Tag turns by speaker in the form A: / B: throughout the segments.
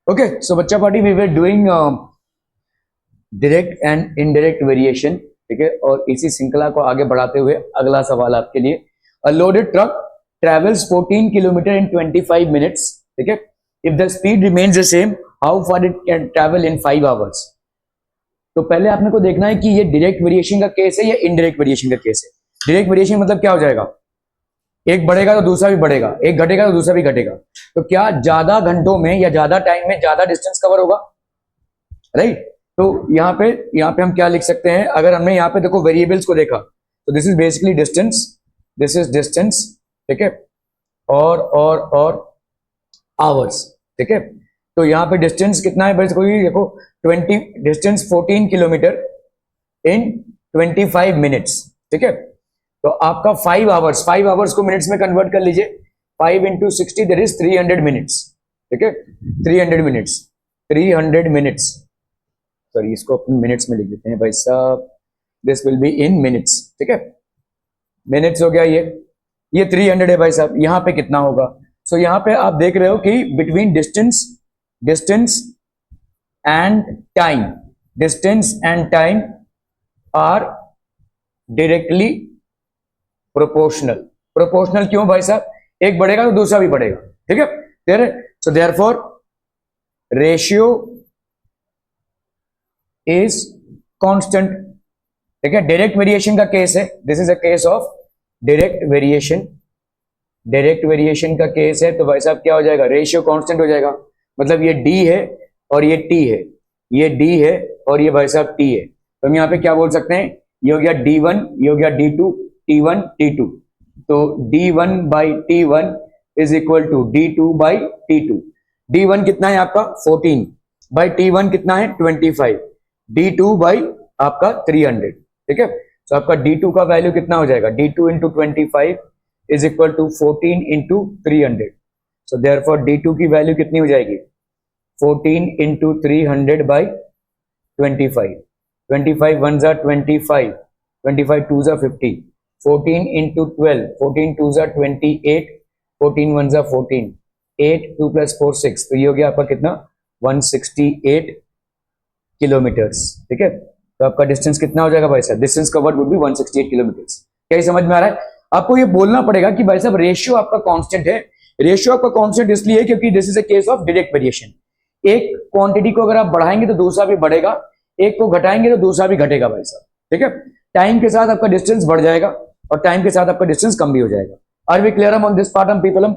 A: Okay, so बच्चा party we were doing direct and indirect variation, ठीक है। और इसी श्रृंखला को आगे बढ़ाते हुए अगला सवाल आपके लिए, अ लोडेड ट्रक ट्रेवल्स 14 किलोमीटर इन 25 मिनट्स, ठीक है। If the speed remains the same, how far it can travel in 5 hours. तो पहले आपने को देखना है कि ये डायरेक्ट वेरिएशन का केस है या इनडायरेक्ट वेरिएशन का केस है। डायरेक्ट वेरिएशन मतलब क्या हो जाएगा, एक बढ़ेगा तो दूसरा भी बढ़ेगा, एक घटेगा तो दूसरा भी घटेगा। तो क्या ज्यादा घंटों में या ज्यादा टाइम में ज्यादा डिस्टेंस कवर होगा, राइट। तो यहाँ पे हम क्या लिख सकते हैं, अगर हमने यहाँ पे देखो वेरिएबल्स को देखा तो this is basically distance, this is distance, ठीक है, और आवर्स, ठीक है। तो यहाँ पे डिस्टेंस कितना है भाई, देखो 20 डिस्टेंस 14 किलोमीटर इन 25 मिनट्स, ठीक है। तो आपका 5 आवर्स को मिनट्स में कन्वर्ट कर लीजिए, 5 इंटू 60 देर इज 300 मिनट्स, ठीक है। 300 मिनट्स, सॉरी इसको अपन मिनट्स में लिख देते हैं भाई साहब, this will be in minutes, ठीक है। मिनट्स हो गया, ये 300 है भाई साहब। यहाँ पे कितना होगा, सो यहाँ पे आप देख रहे हो कि between distance and time are directly proportional क्यों भाई साहब, एक बढ़ेगा तो दूसरा भी बढ़ेगा, ठीक है। So therefore ratio is constant, ठीक है। डायरेक्ट वेरिएशन का केस है, this is a case of direct variation का केस है। तो भाई साहब क्या हो जाएगा, रेशियो कांस्टेंट हो जाएगा, मतलब ये डी है और ये टी है, ये डी है और ये भाई साहब टी है। तो हम यहाँ पे क्या बोल सकते हैं, ये हो गया D1, ये हो गया D2, T1 T2। तो D1 by T1 is equal to D2 by T2। D1 कितना है आपका 14 बाई T1 कितना है 25, D2 बाई आपका 300, ठीक है। तो आपका D2 का वैल्यू कितना हो जाएगा, D2 into 25 is equal to 14 into 300। So therefore D2 की वैल्यू कितनी हो जाएगी, 14 इंटू 300 बाई 25, 25 वन जा 25, 25 टू जा 50, 14 इंटू 12, 14 टू जा 28, 14 वन जा 14, 8 2 प्लस 4 6, तो ये हो गया आपका कितना 168 किलोमीटर्स, ठीक है। तो आपका डिस्टेंस कितना हो जाएगा भाई साहब, distance covered would be 168 kilometres. क्या ये समझ में आ रहा है आपको, ये बोलना पड़ेगा कि भाई साहब रेशियो आपका कांस्टेंट है। रेशियो आपका कांस्टेंट इसलिए है क्योंकि this is a case of direct variation. एक क्वांटिटी को अगर आप बढ़ाएंगे तो दूसरा भी बढ़ेगा, एक को घटाएंगे तो दूसरा भी घटेगा भाई साहब, ठीक है। टाइम के साथ आपका डिस्टेंस बढ़ जाएगा और टाइम के साथ आपका डिस्टेंस कम भी हो जाएगा। Are we clear on this part people.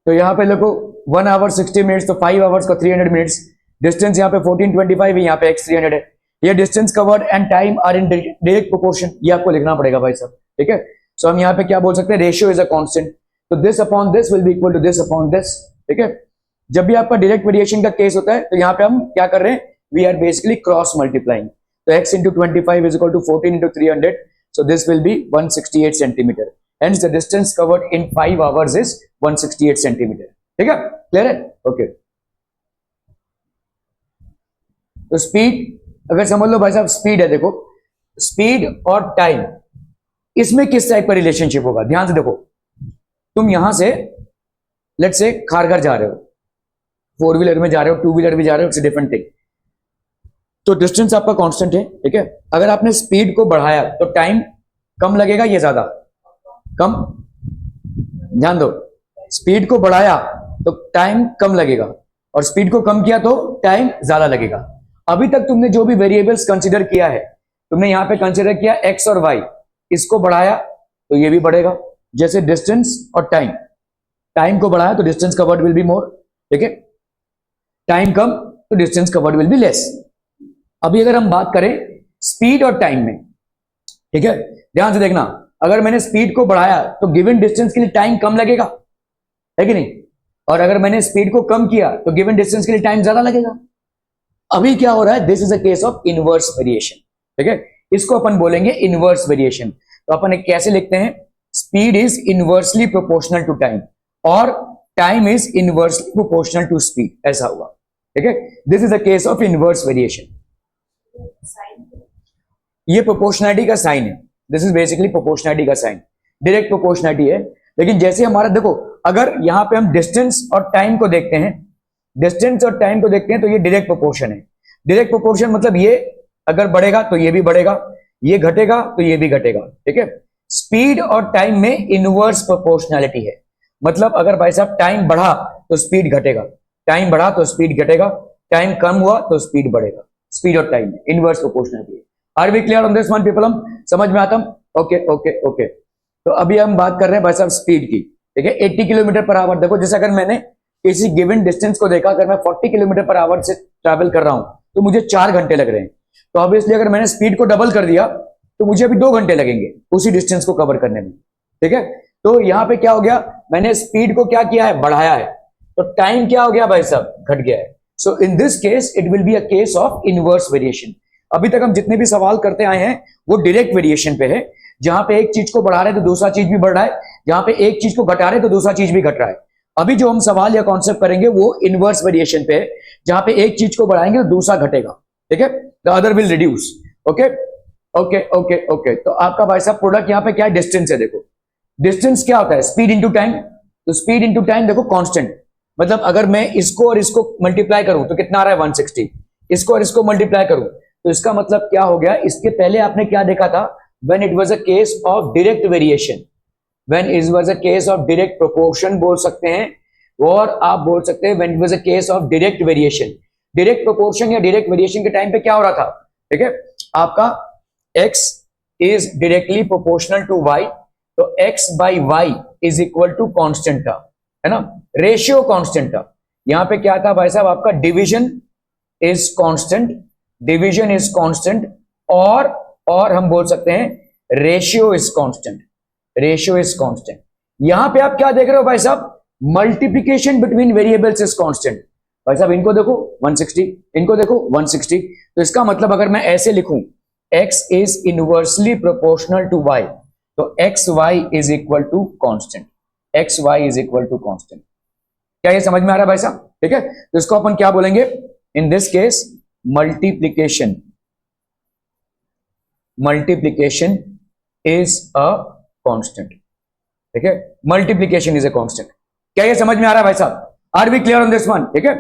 A: तो यहाँ पे देखो 1 आवर 60 मिनट्स, तो 5 आवर्स का 300 मिनट्स, डिस्टेंस यहाँ पे 1425 है, यहाँ पे x 300 है। ये distance covered and time are in direct proportion, ये आपको लिखना पड़ेगा भाई साहब, ठीक है। सो हम यहाँ पे क्या बोल सकते हैं, रेशियो इज अ कांस्टेंट, तो this upon this will be equal to this upon this, ठीक है। जब भी आपका डायरेक्ट वेरिएशन का केस होता है तो यहाँ पे हम क्या कर रहे हैं, we are basically cross multiplying. तो x into 25 is equal to 14 into 300, so this will be 168 centimetre. Hence the distance covered in 5 hours is 168 centimetre, ठीक है, क्लियर है, ओके। तो स्पीड अगर समझ लो भाई साहब, स्पीड है, देखो स्पीड और टाइम, इसमें किस टाइप का रिलेशनशिप होगा, ध्यान से देखो। तुम यहां से लेट्स से खारघर जा रहे हो, 4 व्हीलर में जा रहे हो, 2 व्हीलर में जा रहे हो, इट्स डिफरेंट थिंग। तो डिस्टेंस आपका कांस्टेंट है, ठीक है। अगर आपने स्पीड को बढ़ाया तो टाइम कम लगेगा, ये ज्यादा कम, ध्यान दो, स्पीड को बढ़ाया तो टाइम कम लगेगा और स्पीड को कम किया तो टाइम ज्यादा लगेगा। अभी तक तुमने जो भी वेरिएबल्स कंसीडर किया है, तुमने यहां पे कंसीडर किया एक्स और वाई, इसको बढ़ाया तो ये भी बढ़ेगा, जैसे डिस्टेंस और टाइम। टाइम को बढ़ाया तो distance covered will be more, ठीक है, टाइम कम तो distance covered will be less. अभी अगर हम बात करें स्पीड और टाइम में, ठीक है, ध्यान से देखना, अगर मैंने स्पीड को बढ़ाया तो गिवन डिस्टेंस के लिए टाइम कम लगेगा, है कि नहीं, और अगर मैंने स्पीड को कम किया तो गिवन डिस्टेंस के लिए टाइम ज्यादा लगेगा। अभी क्या हो रहा है, this is a case of inverse variation, ठीक है, इसको अपन बोलेंगे इनवर्स वेरिएशन। तो अपन कैसे लिखते हैं, speed is inversely proportional to time और time is inversely proportional to speed, ऐसा हुआ, ठीक है। This is a case of inverse variation. ये प्रोपोर्शनलिटी का साइन है, दिस इज बेसिकली प्रोपोर्शनलिटी का साइन, डायरेक्ट प्रोपोर्शनलिटी है। लेकिन जैसे हमारा देखो अगर यहाँ पे हम डिस्टेंस और टाइम को देखते हैं, डिस्टेंस और टाइम को देखते हैं तो ये डायरेक्ट प्रोपोर्शन है। डायरेक्ट प्रोपोर्शन मतलब ये अगर बढ़ेगा तो ये भी बढ़ेगा, ये घटेगा तो ये भी घटेगा, ठीक है। स्पीड और टाइम में इनवर्स प्रोपोर्शनैलिटी है, मतलब अगर भाई साहब टाइम बढ़ा तो स्पीड घटेगा, टाइम बढ़ा तो स्पीड घटेगा, टाइम कम हुआ तो स्पीड बढ़ेगा। स्पीड और टाइम में इनवर्स प्रोपोर्शनैलिटी है। Are we clear on this one people? हम समझ में आता? Okay okay okay. तो अभी हम बात कर रहे हैं भाई साहब स्पीड की, ठीक है। 80 किलोमीटर पर आवर, देखो जैसे अगर मैंने किसी गिवन डिस्टेंस को देखा, अगर मैं 40 किलोमीटर पर आवर से ट्रैवल कर रहा हूं तो मुझे 4 घंटे लग रहे हैं। तो ऑब्वियसली अगर मैंने स्पीड को डबल कर दिया तो मुझे अभी 2 घंटे लगेंगे उसी डिस्टेंस को कवर करने में, ठीक है। तो यहां पे क्या हो गया, मैंने स्पीड को क्या किया है, बढ़ाया है, तो टाइम क्या हो गया भाई साहब, घट गया है। So in this case it will be a case of inverse variation. अभी तक हम जितने भी सवाल करते आए हैं वो डायरेक्ट वेरिएशन पे है, जहां पे एक चीज को बढ़ा रहे तो दूसरा चीज भी बढ़ रहा है, जहां पे एक चीज को घटा रहे तो दूसरा चीज भी घट रहा है। अभी जो हम सवाल या कॉन्सेप्ट करेंगे वो इनवर्स वेरिएशन पे है, जहां पे एक चीज को बढ़ाएंगे तो दूसरा घटेगा, ठीक है। The other will reduce. Okay okay okay okay. तो आपका भाई साहब प्रोडक्ट यहाँ पे क्या है, डिस्टेंस है। देखो डिस्टेंस क्या होता है, स्पीड इंटू टाइम। तो स्पीड इंटू टाइम देखो कांस्टेंट, मतलब अगर मैं इसको और इसको मल्टीप्लाई करूं तो कितना आ रहा है, 160। इसको और इसको मल्टीप्लाई करूं तो इसका मतलब क्या हो गया, इसके पहले आपने क्या देखा था, when it was a case of direct variation, when it was a case of direct proportion बोल सकते हैं, और आप बोल सकते हैं when it was a case of direct variation. Direct proportion या डायरेक्ट वेरिएशन के टाइम पे क्या हो रहा था, ठीक है, आपका x is directly proportional to y, तो x by y is equal to constant था, है ना, रेशियो कांस्टेंट था। यहां पे क्या था भाई साहब, आपका division is constant, division is constant, और हम बोल सकते हैं ratio is constant, ratio is constant. यहां पे आप क्या देख रहे हो भाई साहब, multiplication between variables is constant. भाई साहब इनको देखो 160, इनको देखो 160, तो इसका मतलब अगर मैं ऐसे लिखूं x is inversely proportional to y, तो x y is equal to constant, x y is equal to constant. क्या ये समझ में आ रहा है भाई साहब, ठीक है। तो इसको अपन क्या बोलेंगे, इन this case multiplication, multiplication is a constant, ठीक है, मल्टीप्लीकेशन इज अ कांस्टेंट। क्या ये समझ में आ रहा है भाई साहब, are we clear on this one, ठीक है।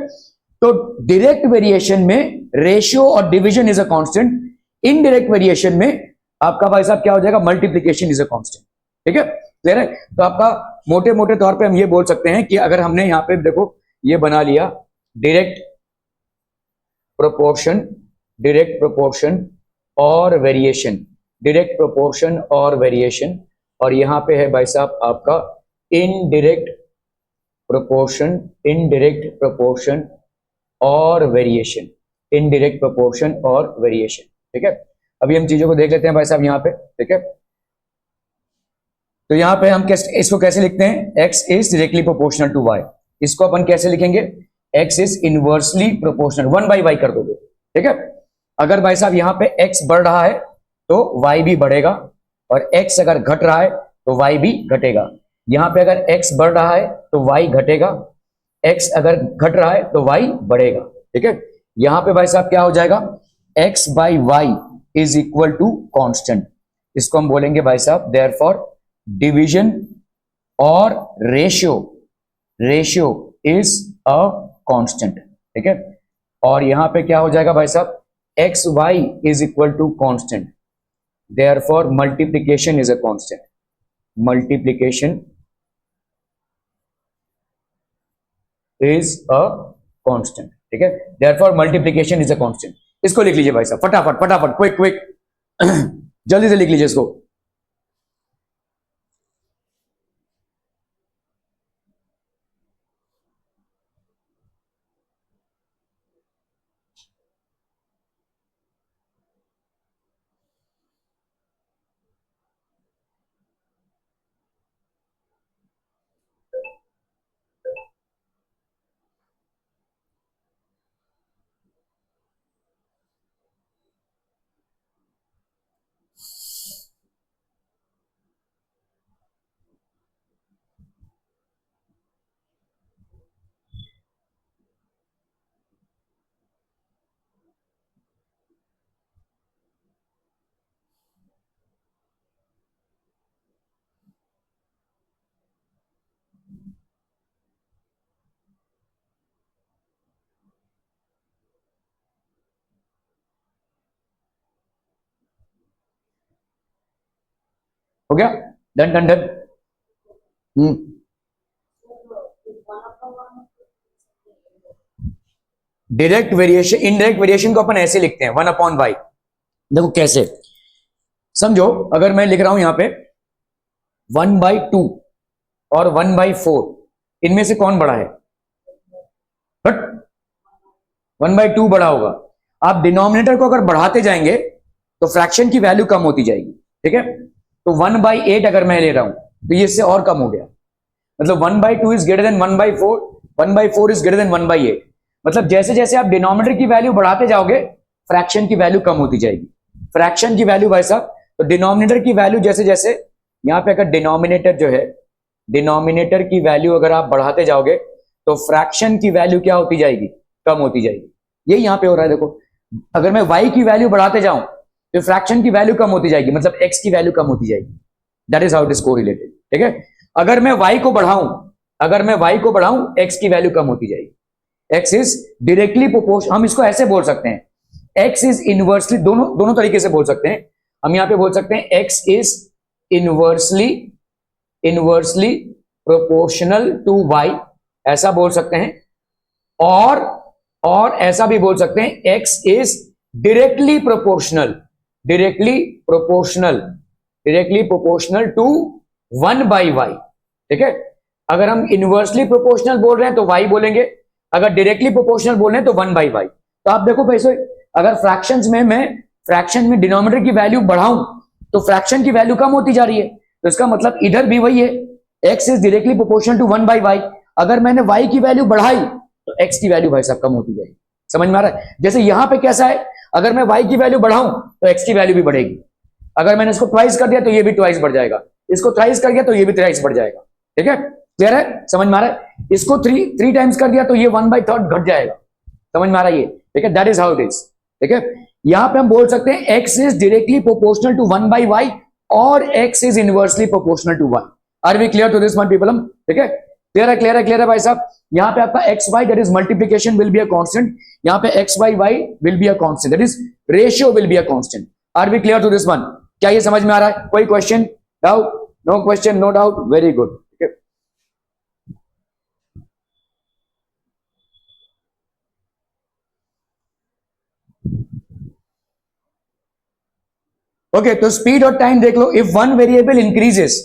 A: तो डायरेक्ट वेरिएशन में रेशियो और division is a constant, indirect variation में आपका भाई साहब क्या हो जाएगा, मल्टीप्लीकेशन इज अ कांस्टेंट, ठीक है, क्लियर है। तो आपका मोटे मोटे तौर पे हम ये बोल सकते हैं कि अगर हमने यहां पे देखो ये बना लिया डायरेक्ट प्रोपोर्शन, डायरेक्ट प्रोपोर्शन और वेरिएशन, डायरेक्ट प्रोपोर्शन और वेरिएशन, और यहां पे है भाई साहब आपका इनडायरेक्ट प्रोपोर्शन, इनडायरेक्ट प्रोपोर्शन और वेरिएशन, इनडायरेक्ट प्रोपोर्शन और वेरिएशन, ठीक है। अभी हम चीजों को देख लेते हैं भाई साहब यहां पे, ठीक है। तो यहां पे हम कैसे इसको कैसे लिखते हैं, x is directly proportional to y, इसको अपन कैसे लिखेंगे, x is inversely proportional, 1/y कर दोगे, ठीक है। अगर भाई साहब यहां पे x बढ़ रहा है तो y भी बढ़ेगा, और x अगर घट रहा है तो y भी घटेगा। यहां पे अगर x बढ़ रहा है तो y घटेगा, x अगर घट रहा है तो y बढ़ेगा, ठीक है। यहां पे भाई साहब क्या हो जाएगा, x by y is equal to constant, इसको हम बोलेंगे भाई साहब देयरफॉर डिवीजन और ratio, ratio is a constant, ठीक है। और यहां पे क्या हो जाएगा भाई साहब, x y is equal to constant, therefore multiplication is a constant, multiplication is a constant, ठीक है, therefore multiplication is a constant. इसको लिख लीजिए भाई साहब फटाफट फटाफट, क्विक क्विक जल्दी से लिख लीजिए इसको। हो गया, done done done. Direct variation, indirect variation को अपन ऐसे लिखते हैं 1/y। देखो कैसे, समझो अगर मैं लिख रहा हूं यहां पे 1/2 और 1/4, इनमें से कौन बड़ा है? बट 1/2 बड़ा होगा। आप डिनोमिनेटर को अगर बढ़ाते जाएंगे तो फ्रैक्शन की वैल्यू कम होती जाएगी, ठीक है। तो 1/8 अगर मैं ले रहा हूं तो ये इससे और कम हो गया, मतलब 1/2 is greater than 1/4, 1/4 is greater than 1/8। मतलब जैसे जैसे आप डिनोमिनेटर की वैल्यू बढ़ाते जाओगे फ्रैक्शन की वैल्यू कम होती जाएगी। फ्रैक्शन की वैल्यू भाई साहब, तो डिनोमिनेटर की वैल्यू जैसे जैसे यहां पे अगर डिनोमिनेटर जो है, डिनोमिनेटर की वैल्यू अगर आप बढ़ाते जाओगे तो फ्रैक्शन की वैल्यू क्या होती जाएगी? कम होती जाएगी। यही यहां पे हो रहा है। देखो अगर मैं y की वैल्यू बढ़ाते जाऊं तो फ्रैक्शन की वैल्यू कम होती जाएगी, मतलब x की वैल्यू कम होती जाएगी। That is how it is correlated, ठीक है। अगर मैं y को बढ़ाऊं, अगर मैं y को बढ़ाऊं x की वैल्यू कम होती जाएगी। x इज डायरेक्टली प्रोपोर्शनल, हम इसको ऐसे बोल सकते हैं x इज इनवर्सली, दोनों तरीके से बोल सकते हैं। हम यहां पे बोल सकते हैं x is inversely proportional to y, ऐसा बोल सकते हैं। और ऐसा भी बोल सकते हैं x is directly proportional to 1/y, ठीक है। अगर हम इनवर्सली प्रोपोर्शनल बोल रहे हैं तो y बोलेंगे, अगर डायरेक्टली प्रोपोर्शनल बोल रहे हैं तो 1/y। तो आप देखो पैसे, अगर फ्रैक्शंस में मैं फ्रैक्शन में डिनोमिनेटर की वैल्यू बढ़ाऊं तो फ्रैक्शन की वैल्यू कम होती जा रही है, तो इसका मतलब इधर भी वही है, x is directly proportional to 1/y। अगर मैंने y की वैल्यू बढ़ाई तो x की वैल्यू भाई साहब कम होती जाएगी। समझ में आ रहा है? जैसे यहां पे कैसा है, अगर मैं y की वैल्यू बढ़ाऊं तो x की वैल्यू भी बढ़ेगी। अगर मैंने इसको ट्वाइस कर दिया तो ये भी ट्वाइस बढ़ जाएगा, इसको थ्राइस कर दिया तो ये भी थ्राइस बढ़ जाएगा, ठीक है। क्लियर है? समझ में आ रहा है? इसको थ्री टाइम्स कर दिया तो ये 1/3 घट जाएगा। समझ में आ रहा है ये, ठीक है। That is how it is, ठीक है। यहां पे हम बोल सकते हैं x is directly proportional to 1/y और x is inversely proportional to 1। Are we clear to this one people? ठीक है, क्लियर है भाई साहब। यहां पे आपका x y that is multiplication will be a constant, यहां पे x y y will be a constant, that is ratio will be a constant. Are we clear to this one? क्या ये समझ में आ रहा है? कोई question, doubt? No question, no doubt, very good. Okay, तो स्पीड और टाइम देख लो। If one variable increases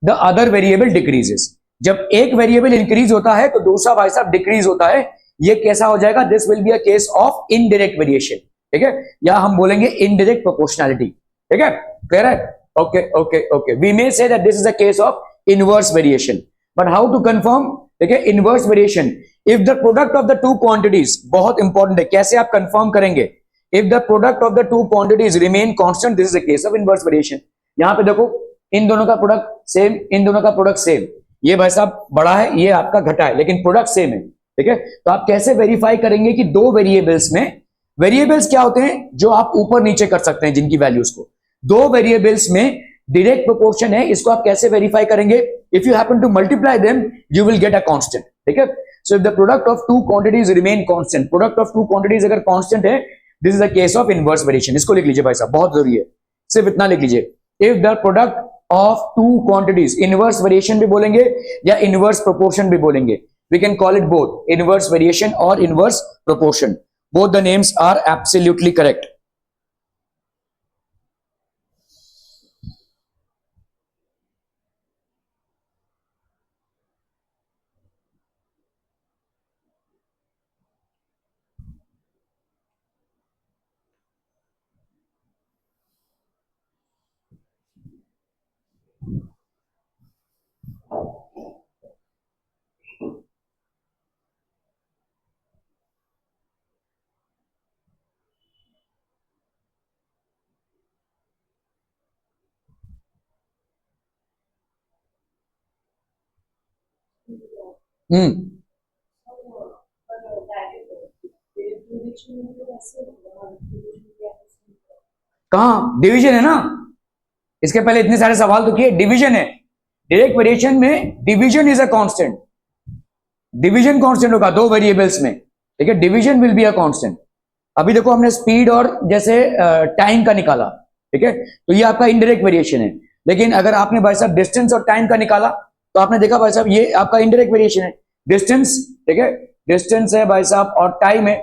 A: the other variable decreases, जब एक वेरिएबल इंक्रीज होता है तो दूसरा भाई साहब डिक्रीज होता है। ये कैसा हो जाएगा? This will be a case of indirect variation, ठीक है, या हम बोलेंगे इनडायरेक्ट प्रोपोर्शनैलिटी, ठीक है। क्लियर है? Okay okay okay, we may say that this is a case of inverse variation, but how to confirm? ठीक है, inverse variation if the product of the two quantities, बहुत इंपॉर्टेंट है, कैसे आप confirm करेंगे? If the product of the two quantities remain constant, this is a case of inverse variation. यहां पे देखो, इन दोनों का प्रोडक्ट सेम, इन दोनों का प्रोडक्ट सेम, ये भाई साहब बड़ा है, ये आपका घटा है, लेकिन प्रोडक्ट सेम है, ठीक है। तो आप कैसे वेरीफाई करेंगे कि दो वेरिएबल्स में, वेरिएबल्स क्या होते हैं जो आप ऊपर नीचे कर सकते हैं जिनकी वैल्यूज को, दो वेरिएबल्स में डायरेक्ट प्रोपोर्शन है, इसको आप कैसे वेरीफाई करेंगे? If you happen to multiply them you will get a constant, ठीक है। So if the product of two quantities remain constant, product of two quantities अगर कांस्टेंट है, this is a case of inverse variation. इसको लिख लीजिए भाई साहब, बहुत जरूरी है, सिर्फ इतना लिख लीजिए। If the product of two quantities, inverse variation भी बोलेंगे या इनवर्स प्रोपोर्शन भी बोलेंगे, we can call it both, inverse variation और inverse proportion, both the names are absolutely correct. कहां डिवीजन है ना, इसके पहले इतने सारे सवाल तो किए, डिवीजन है। डायरेक्ट वेरिएशन में division is a constant, division constant होगा दो वेरिएबल्स में, ठीक है, division will be a constant. अभी देखो हमने स्पीड और जैसे टाइम का निकाला, ठीक है, तो ये आपका इनडायरेक्ट वेरिएशन है। लेकिन अगर आपने भाई साहब डिस्टेंस और टाइम का निकाला तो आपने देखा भाई साहब ये आपका इनडायरेक्ट वेरिएशन है। डिस्टेंस, ठीक है, डिस्टेंस है भाई साहब और टाइम है,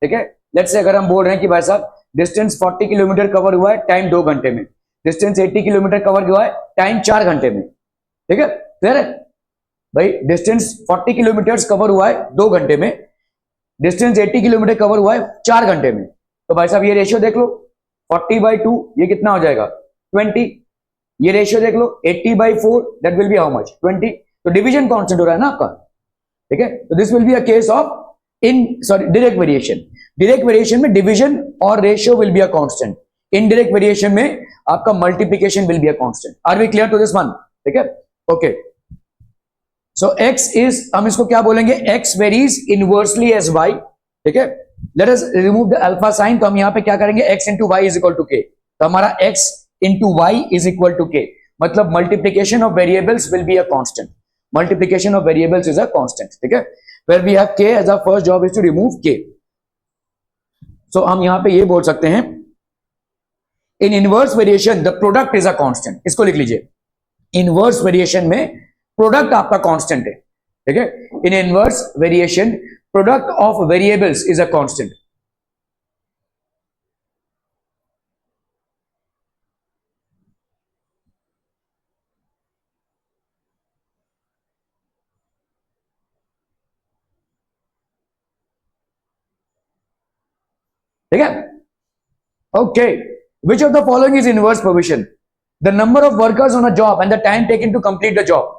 A: ठीक है। लेट्स से अगर हम बोल रहे हैं कि भाई साहब डिस्टेंस 40 किलोमीटर कवर हुआ है टाइम 2 घंटे में, डिस्टेंस 80 किलोमीटर कवर हुआ है टाइम 4 घंटे में, ठीक है, क्लियर है भाई। डिस्टेंस 40 किलोमीटर कवर हुआ है 2 घंटे में, डिस्टेंस 80 किलोमीटर कवर हुआ है 4 घंटे में। तो भाई साहब ये रेशियो देख लो, 40/2 ये कितना हो जाएगा 20। ये रेशियो देख लो 80/4 that will B how much 20। तो डिवीजन कांस्टेंट हो रहा है ना आपका, ठीक है। तो this will be a case of direct variation. Direct variation में डिवीजन और ratio will be a constant, indirect variation में आपका multiplication will be a constant. Are we clear to this one, ठीक है, ओके। सो x इज, हम इसको क्या बोलेंगे, x varies inversely as y, ठीक है। Let us remove the alpha sign, तो हम यहां पे क्या करेंगे x into y is equal to k. तो हमारा x into y is equal to k, मतलब multiplication of variables will be a constant. Multiplication of variables is a constant, ठीक है। Where we have k as a first job is to remove k। So हम यहां पे ये बोल सकते हैं in inverse variation the product is a constant. इसको लिख लीजिए, इनवर्स वेरिएशन में प्रोडक्ट आपका कांस्टेंट है, ठीक है। In inverse variation product of variables is a constant. ठीक है, okay. Which of the following is inverse proportion, the number of workers on a job and the time taken to complete the job.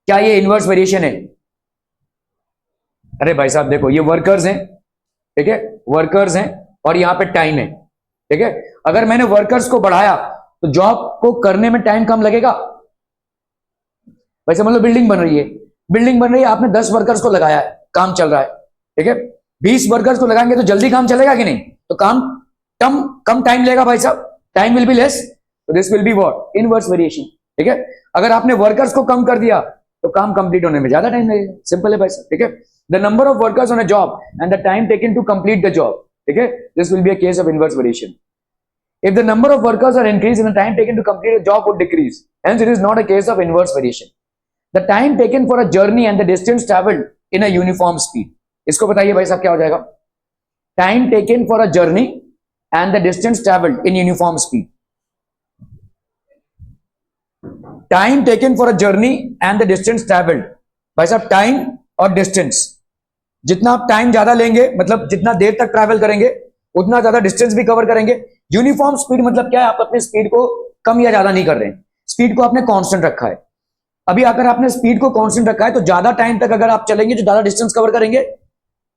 A: क्या ये inverse variation है? अरे भाई साहब देखो, ये वर्कर्स हैं, ठीक है, वर्कर्स हैं और यहां पे टाइम है, ठीक है। अगर मैंने वर्कर्स को बढ़ाया तो जॉब को करने में टाइम कम लगेगा। वैसे मतलब बिल्डिंग बन रही है, बिल्डिंग बन रही है, आपने 10 वर्कर्स को लगाया है, काम चल रहा है, ठीक है। 20 वर्कर्स को लगाएंगे तो जल्दी काम चलेगा कि नहीं? तो काम कम टाइम लेगा भाई साहब, टाइम विल बी लेस। तो this will be what, inverse variation, ठीक है। अगर आपने वर्कर्स को कम कर दिया तो काम कंप्लीट होने में ज्यादा टाइम लगेगा, सिंपल है भाई साहब, ठीक है। The number of workers on a job and the time taken to complete the job, ठीक है, this will be a case of inverse variation. If the number of workers are increased and the time taken to complete a job would decrease, hence it is not a case of inverse variation. The time taken for a journey and the distance traveled in a uniform speed. इसको बताइए भाई साहब क्या हो जाएगा? Time taken for a journey and the distance traveled in uniform speed. Time taken for a journey and the distance traveled. भाई साहब time और डिस्टेंस, जितना आप टाइम ज्यादा लेंगे मतलब जितना देर तक ट्रैवल करेंगे उतना ज्यादा डिस्टेंस भी कवर करेंगे। यूनिफॉर्म स्पीड मतलब क्या है, आप अपने स्पीड को कम या ज्यादा नहीं कर रहे हैं, स्पीड को आपने कांस्टेंट रखा है। अभी अगर आपने स्पीड को कांस्टेंट रखा है तो ज्यादा टाइम तक अगर आप चलेंगे तो ज्यादा डिस्टेंस कवर करेंगे,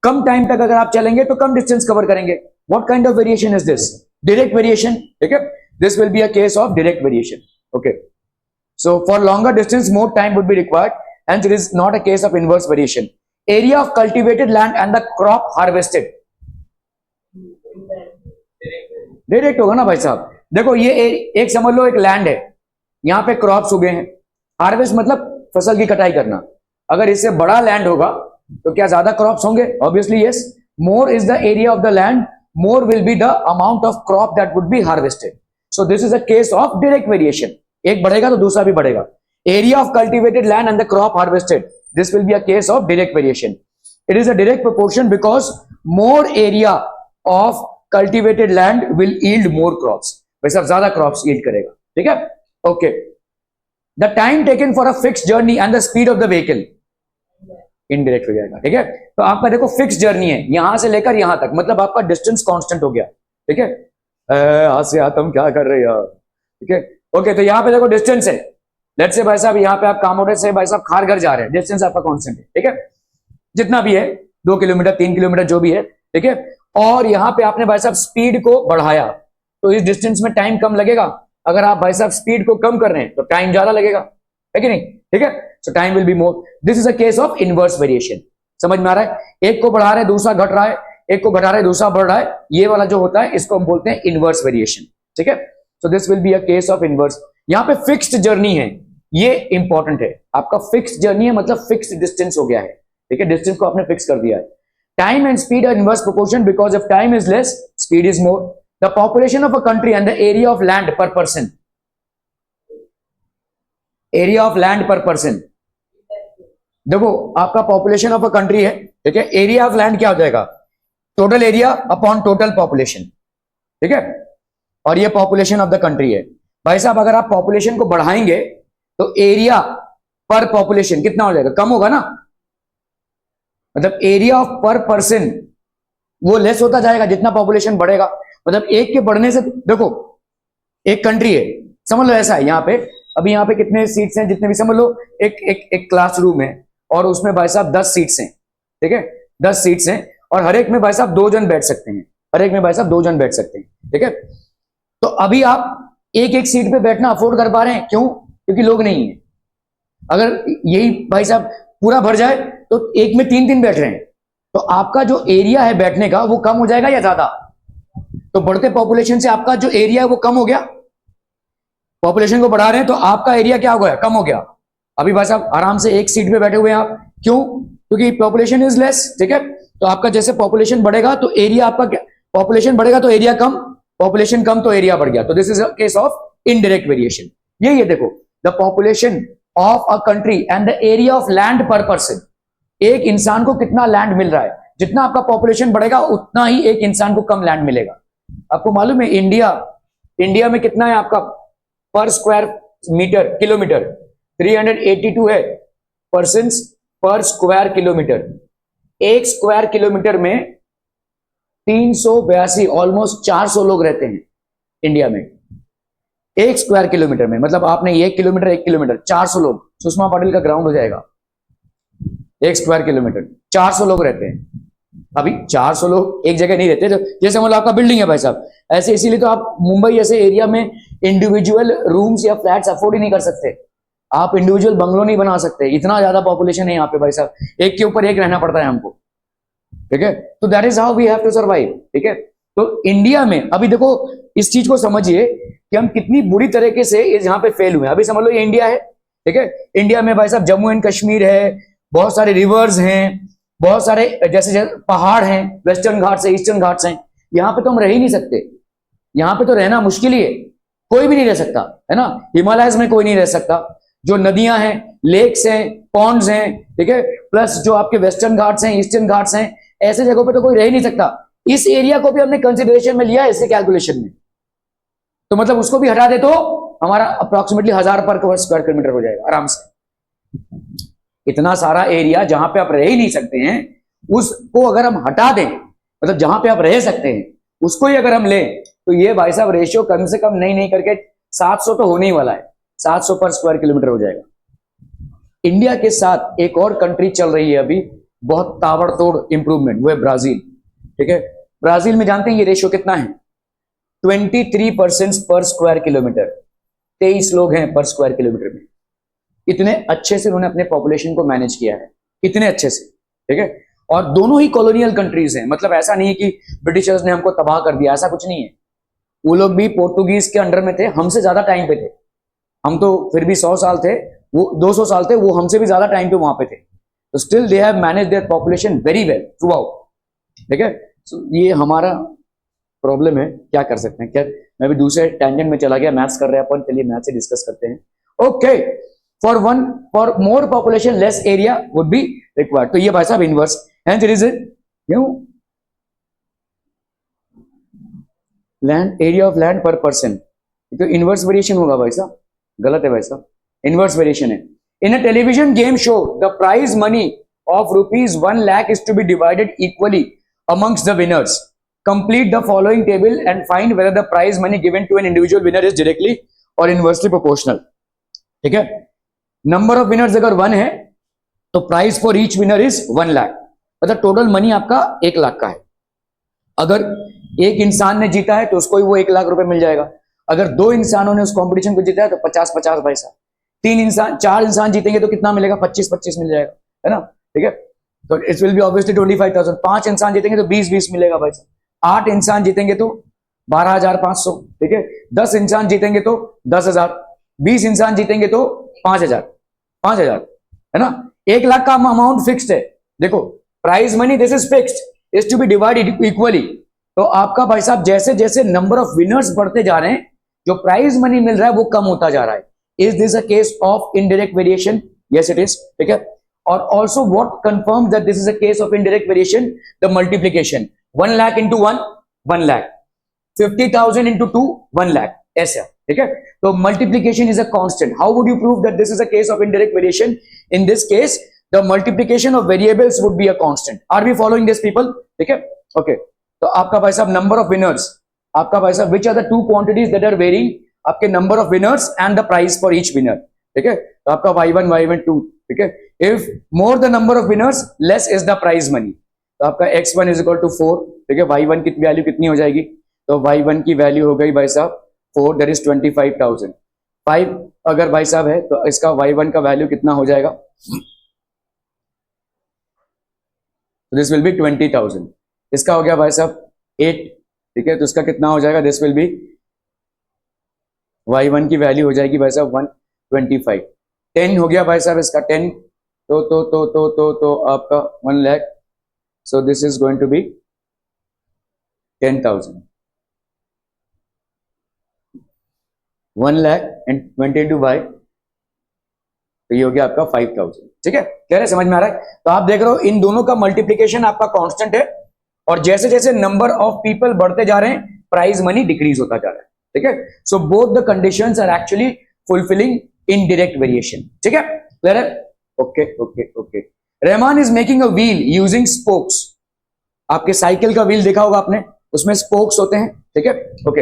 A: कम टाइम तक अगर आप चलेंगे तो कम डिस्टेंस कवर करेंगे। What kind of variation is this? Direct variation, ठीक है। This will be a case of direct variation, okay. So for longer distance more time would be required and it is not a case of inverse variation. Area of cultivated land and the crop harvested, direct होगा ना भाई साहब। देखो ये एक समझ लो एक land है, यहां पे क्रॉप्स उगे हैं, हार्वेस्ट मतलब फसल की कटाई करना। अगर इससे बड़ा लैंड होगा तो क्या ज्यादा क्रॉप्स होंगे? Obviously yes. More is the area of the land, more will be the amount of crop that would be harvested. So this is a case of direct variation, एक बढ़ेगा तो दूसरा भी बढ़ेगा। Area of cultivated land and the crop harvested, this will be a case of direct variation. It is a direct proportion because more area of cultivated land will yield more crops, वैसे अब ज्यादा crops yield करेगा, ठीक है, okay. The time taken for a fix journey and the speed of the vehicle, indirect हो जाएगा, ठीक है। तो आपका देखो फिक्स जर्नी है यहां से लेकर यहां तक, मतलब आपका डिस्टेंस कांस्टेंट हो गया, ठीक है। हाथ से हाथ हम क्या कर रहे हैं यार, ठीक है, ओके। तो यहां पे देखो डिस्टेंस है, लेट्स से भाई साहब यहां पे आप कामोड़े से भाई साहब खारघर जा रहे हैं, डिस्टेंस आपका कांस्टेंट है, ठीक है, जितना भी है 2 किलोमीटर 3 किलोमीटर जो भी है, ठीक है। और यहां पे आपने भाई साहब स्पीड को बढ़ाया तो इस डिस्टेंस में टाइम कम लगेगा। अगर आप भाई साहब स्पीड को कम कर रहे हैं तो टाइम ज्यादा लगेगा, है कि नहीं, ठीक है। सो time will be more. This is a case of inverse variation. समझ में आ रहा है? एक को बढ़ा रहे दूसरा घट रहा है, एक को घटा रहे दूसरा बढ़ रहा है, ये वाला जो होता है इसको हम बोलते हैं इनवर्स वेरिएशन, ठीक है। So this will be a case of inverse. यहां पे फिक्स्ड जर्नी है, ये इंपॉर्टेंट है, आपका फिक्स्ड जर्नी है मतलब फिक्स्ड डिस्टेंस हो गया है, ठीक है, डिस्टेंस को आपने फिक्स कर दिया है। Time and speed are inverse proportion because if time is less, speed is more. The population of a country and the area of land per person. Area of land पर person. देखो आपका population of a country है, ठीक है, area of land क्या हो जाएगा, total area upon total population, ठीक है, और ये पॉपुलेशन ऑफ द कंट्री है। भाई साहब अगर आप पॉपुलेशन को बढ़ाएंगे तो एरिया पर पॉपुलेशन कितना हो जाएगा, कम होगा ना, मतलब एरिया ऑफ पर पर्सन वो लेस होता जाएगा जितना पॉपुलेशन बढ़ेगा। मतलब एक के बढ़ने से, देखो एक कंट्री है, समझ लो ऐसा है, यहाँ पे अभी यहाँ पे कितने सीट्स हैं, जितने भी समझ लो एक क्लासरूम है और उसमें भाई साहब 10 सीट्स हैं, ठीक है, 10 सीट्स हैं और हर एक में भाई साहब 2 जन बैठ सकते हैं, हर एक में भाई साहब 2 जन बैठ सकते हैं, ठीक है। तो अभी आप एक एक सीट पे बैठना अफोर्ड कर पा रहे हैं, क्यों, क्योंकि लोग नहीं है। अगर यही भाई साहब पूरा भर जाए तो एक में 3 बैठ रहे हैं, तो आपका जो एरिया है बैठने का वो कम हो जाएगा या ज्यादा। तो बढ़ते पॉपुलेशन से आपका जो एरिया है वो कम हो गया, पॉपुलेशन को बढ़ा रहे हैं तो आपका एरिया क्या हो गया, कम हो गया। अभी भाई साहब आराम से एक सीट पे बैठे हुए हैं आप, क्यों, क्योंकि पॉपुलेशन इज लेस, ठीक है। तो आपका जैसे पॉपुलेशन बढ़ेगा तो एरिया आपका क्या, पॉपुलेशन बढ़ेगा तो एरिया कम, पॉपुलेशन कम तो एरिया बढ़ गया। तो this is a case of indirect variation. यही है, देखो the population of a country and the area of land पर पर्सन, एक इंसान को कितना लैंड मिल रहा है, जितना आपका पॉपुलेशन बढ़ेगा उतना ही एक इंसान को कम लैंड मिलेगा। आपको मालूम है इंडिया में कितना है आपका पर स्क्वायर मीटर किलोमीटर, 382 है पर्सन्स पर स्क्वायर किलोमीटर। एक स्क्वायर किलोमीटर में 382 ऑलमोस्ट 400 लोग रहते हैं इंडिया में, एक स्क्वायर किलोमीटर में। मतलब आपने 1 किलोमीटर 400 लोग, सुषमा पाटिल का ग्राउंड हो जाएगा। एक स्क्वायर किलोमीटर 400 लोग रहते हैं। अभी 400 लोग एक जगह नहीं रहते, तो जैसे मतलब आपका बिल्डिंग है भाई साहब, ऐसे इसीलिए तो आप मुंबई जैसे एरिया में इंडिविजुअल रूम्स या फ्लैट्स अफोर्ड ही नहीं कर सकते, आप इंडिविजुअल बंगलो नहीं बना सकते, इतना ज्यादा पॉपुलेशन है यहाँ पे भाई साहब, एक के ऊपर एक रहना पड़ता है हमको, ठीक है। तो that is how we have to survive, ठीक है। तो इंडिया में अभी देखो इस चीज को समझिए कि हम कितनी बुरी तरीके से यहाँ पे फेल हुए। अभी समझ लो ये इंडिया है, ठीक है, इंडिया में भाई साहब जम्मू एंड कश्मीर है, बहुत सारे रिवर्स हैं, बहुत सारे जैसे पहाड़ हैं, वेस्टर्न घाट्स है, ईस्टर्न घाट्स हैं, यहाँ पे तो हम रह ही नहीं सकते, यहाँ पे तो रहना मुश्किल ही है, कोई भी नहीं रह सकता, है ना। हिमालयस में कोई नहीं रह सकता, जो नदियां हैं, लेक्स हैं, पॉन्ड्स हैं, ठीक है, प्लस जो आपके वेस्टर्न घाट्स हैं, ईस्टर्न घाट्स हैं, ऐसे जगहों पे तो कोई रह ही नहीं सकता। इस एरिया को भी हमने कंसिडरेशन में लिया है इसके कैलकुलेशन में, तो मतलब उसको भी हटा दे तो हमारा अप्रोक्सीमेटली 1000 पर स्क्वायर किलोमीटर हो जाएगा आराम से। इतना सारा एरिया जहां पे आप रह ही नहीं सकते हैं, उसको अगर हम हटा दें, मतलब जहां पे आप रह सकते हैं उसको ही अगर हम लें, तो ये भाई साहब रेशियो कम से कम नहीं करके 700 तो होने ही वाला है, 700 पर स्क्वायर किलोमीटर हो जाएगा। इंडिया के साथ एक और कंट्री चल रही है अभी बहुत ताबड़तोड़ इंप्रूवमेंट, वो है ब्राजील, ठीक है। ब्राजील में जानते हैं ये रेशियो कितना है, 23% पर स्क्वायर किलोमीटर, 23 लोग हैं पर स्क्वायर किलोमीटर में। इतने अच्छे से उन्होंने अपने पॉपुलेशन को मैनेज किया है, इतने अच्छे से, ठीक है। और दोनों ही कॉलोनियल कंट्रीज हैं, मतलब ऐसा नहीं है कि ब्रिटिशर्स ने हमको तबाह कर दिया, ऐसा कुछ नहीं है। वो लोग भी पोर्टुगीज के अंडर में थे, हमसे ज्यादा टाइम पे थे, हम तो फिर भी 100 साल थे, वो 200 साल थे, वो हमसे भी ज्यादा टाइम पे वहां पे थे। तो still they have manage their population very well through out, ठीक है। ये हमारा प्रॉब्लम है, क्या कर सकते हैं। क्या, मैं भी दूसरे टेंजेंट में चला गया, मैथ्स कर रहे हैं अपन, चलिए मैथ्स से डिस्कस करते हैं। Okay, for more population less area would be required. तो ये भाई साहब इनवर्स, हेंस इट इज क्यों लैंड, एरिया ऑफ लैंड पर पर्सन, तो इनवर्स वेरिएशन होगा भाई साहब, गलत है भाई साहब, इनवर्स वेरिएशन है। In a television game show the prize money of ₹1 lakh is to be divided equally amongst the winners. Complete the following table and find whether the prize money given to an individual winner is directly or inversely proportional. ठीक है, number of winners अगर 1 है तो prize for each winner is 1 lakh, मतलब total money आपका 1 लाख का है। अगर एक इंसान ने जीता है तो उसको ही वो 1 लाख रुपए मिल जाएगा। अगर 2 इंसानों ने उस कंपटीशन को जीता है तो 50-50 पैसा, 4 इंसान जीतेंगे तो कितना मिलेगा, 25-25 मिल जाएगा, है ना, ठीक है। तो इट विल बी ऑब्वियसली 25,000। 5 इंसान जीतेंगे तो 20-20 मिलेगा भाई साहब। 8 इंसान जीतेंगे तो 12,500, ठीक है। 10 इंसान जीतेंगे तो 10,000, 20 इंसान जीतेंगे तो 5,000, है ना। 1 लाख का अमाउंट फिक्स्ड है। देखो prize money this is fixed, is to be divided equally. तो आपका भाई साहब जैसे जैसे नंबर ऑफ विनर्स बढ़ते जा रहे हैं, जो प्राइज मनी मिल रहा है वो कम होता जा रहा है। Is this a case of indirect variation? Yes it is, ठीक है। और also what confirm that this is a case of indirect variation? The multiplication, 1 lakh into 1 lakh, 50,000 into 2 1 lakh, ऐसा, ठीक है। तो multiplication is a constant. How would you prove that this is a case of indirect variation? In this case the multiplication of variables would be a constant. Are we following this people? ठीक है, okay. तो आपका भाई साहब number of winners, आपका भाई साहब which are the two quantities that are varying? आपके number of winners and the price for each winner, ठीक है। तो आपका y1 y1 2, ठीक है। If more the number of winners less is the prize money, तो आपका x1 इज इक्वल टू 4, ठीक है। y1 की वैल्यू कितनी हो जाएगी? तो y1 की वैल्यू हो गई भाई साहब 4, दैट इज 25,000। 5 अगर भाई साहब है तो इसका y1 का वैल्यू कितना हो जाएगा? This will B 20,000। इसका हो गया भाई साहब 8, ठीक है। तो इसका कितना हो जाएगा? दिस विल बी y1 की वैल्यू हो जाएगी भाई साहब 125। 10 हो गया भाई साहब इसका 10, तो आपका 1 lakh, so this is going to be 10,000। 1 lakh and 22 by, तो ये हो गया आपका 5,000, ठीक है। कह रहे समझ में आ रहा है? तो आप देख रहे हो इन दोनों का मल्टीप्लीकेशन आपका कांस्टेंट है, और जैसे जैसे नंबर ऑफ पीपल बढ़ते जा रहे हैं प्राइज मनी डिक्रीज होता जा रहा है, ठीक है। So both the conditions are actually fulfilling indirect variation, ठीक है। क्लियर है? Okay okay okay. Rahman is making a wheel using spokes. आपके साइकिल का व्हील देखा होगा आपने, उसमें स्पोक्स होते हैं, ठीक है, okay.